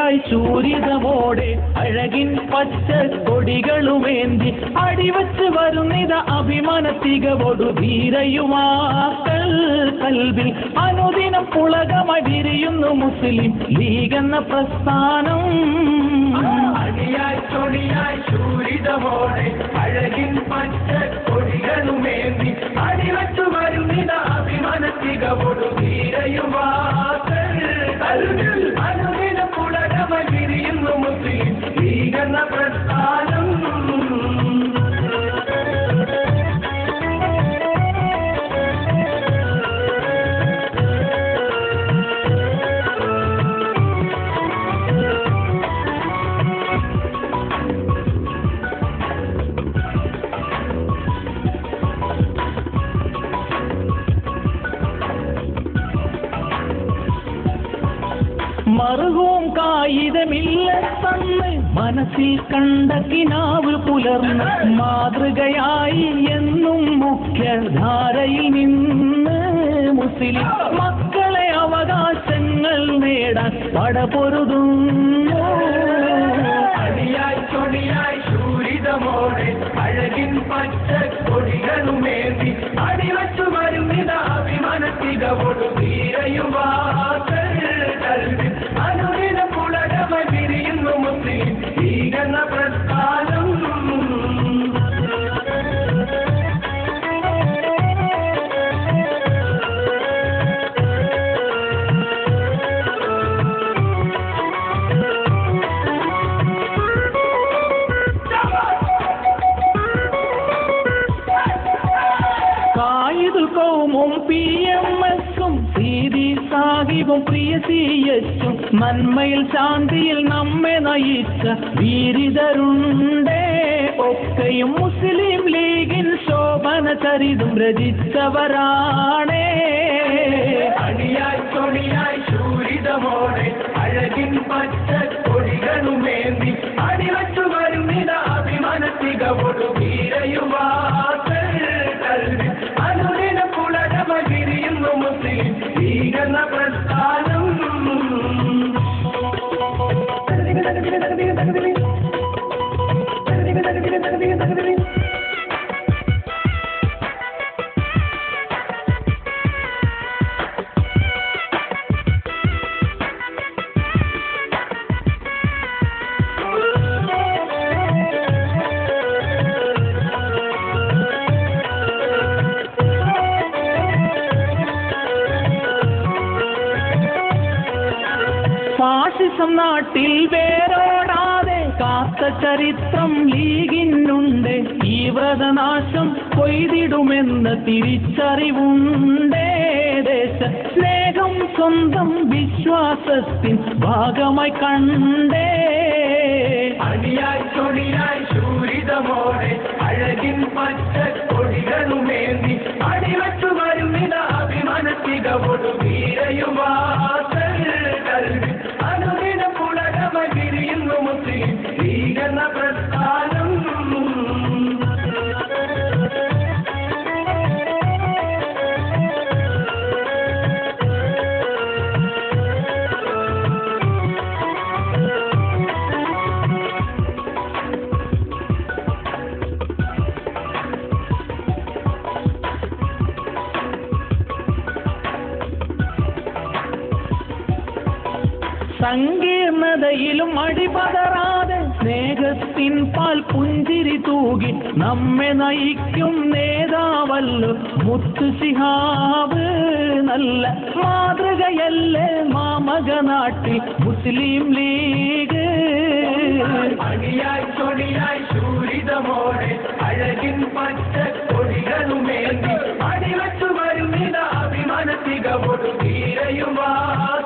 അടിയായി ശൂരിതമോടെ അഴകിൻ പച്ച കൊടികളുമേന്തി അടിവച്ച് വരുന്നിത അഭിമാന തികവോടു ധീരയുമാക്കൾ കൽവിൽ അനുദിനം പുളകമായി വിരിയുന്നു മുസ്ലിം ലീഗെന്ന പ്രസ്ഥാനം. അടിയായി ചൊടിയായി ശൂരിതമോടെ അഴകിൻ പച്ച കൊടികളുമേന്തി അടിവച്ചു വരുന്നിത അഭിമാന തികവോടു ധീരയുമാക്കൾ കൽവിൽ അനുദിനം പുളകമായി വിരിയുന്നു മുസ്ലിം ലീഗെന്ന പ്രസ്ഥാനം. മറുകവും കായികമില്ല തന്ന് മനസ്സിൽ കണ്ട കിനാവ് പുലർന്ന് മാതൃകയായി എന്നും മുഖ്യധാരയിൽ നിന്ന് മുസ്ലിം മക്കളെ അവകാശങ്ങൾ നേടാൻ പടപൊരുതുന്നു. അടിയായി ചൊടിയായി ശൂരിതമോടെ അഴകിൻ പച്ച കൊടികളുമേന്തി അടിവച്ചു വരുന്നിത അഭിമാന തികവോടു ധീരയുവാക്കൾ കൽവിൽ അനുദിനം പുളകമായി വിരിയുന്നു മുസ്ലിം ലീഗെന്ന പ്രസ്ഥാനം. കായിദുൽ ഖൗമും PMS-ഉം സീതി സാഹിബും പ്രിയ CH-ഉം നന്മയിൽ ശാന്തിയിൽ നമ്മെ നയിച്ച വീരിതരുണ്ടേ. ഒക്കെയും മുസ്ലിം ലീഗിൻ ശോഭന ചരിതം രചിച്ചവരാണേ. അടിയായി ചൊടിയായി ശൂരിതമോടെ അഴകിൻ പച്ച കൊടികളുമേന്തി അടിവച്ചു വരുന്നിത അഭിമാന തികവോടു ധീരയുവാക്കൾ കൽവിൽ അനുദിനം പുളകമായി വിരിയുന്നു മുസ്ലിം ലീഗെന്ന പ്രസ്ഥാനം. ഫാഷിസം നാട്ടിൽ വേരോടാതെ കാത്ത ചരിത്രം ലീഗിനുണ്ട്. ഈ വ്രതനാശം കൊയ്തിടുമെന്ന് തിരിച്ചറിവുണ്ടേ. ദേശ സ്നേഹം സ്വന്തം വിശ്വാസത്തിൻ ഭാഗമായി കണ്ടേ. അടിയായി ചൊടിയായി ശൂരിതമോടെ അഴകിൻ പച്ച കൊടികളുമേന്തി അടിവച്ചു വരുന്നിത അഭിമാന തികവോടു ധീരയുവാക്കൾ കൽവിൽ അനുദിനം പുളകമായി വിരിയുന്നു മുസ്ലിം ലീഗെന്ന പ്രസ്ഥാനം. സങ്കീർണതയിലും അടിപതറാതെ സ്നേഹത്തിൻ പാൽ പുഞ്ചിരി തൂകി നമ്മെ നയിക്കും നേതാവല്ലോ മുത്തു ശിഹാബ്. നല്ല മാതൃകയല്ലേ മാമക നാട്ടിൽ മുസ്ലിം ലീഗ്. അടിയായി ചൊടിയായി ശൂരിതമോടെ അഴകിൻ പച്ച കൊടികളുമേന്തി അടിവച്ചു വരുന്നിത അഭിമാന തികവോടു ധീരയുവാക്കൾ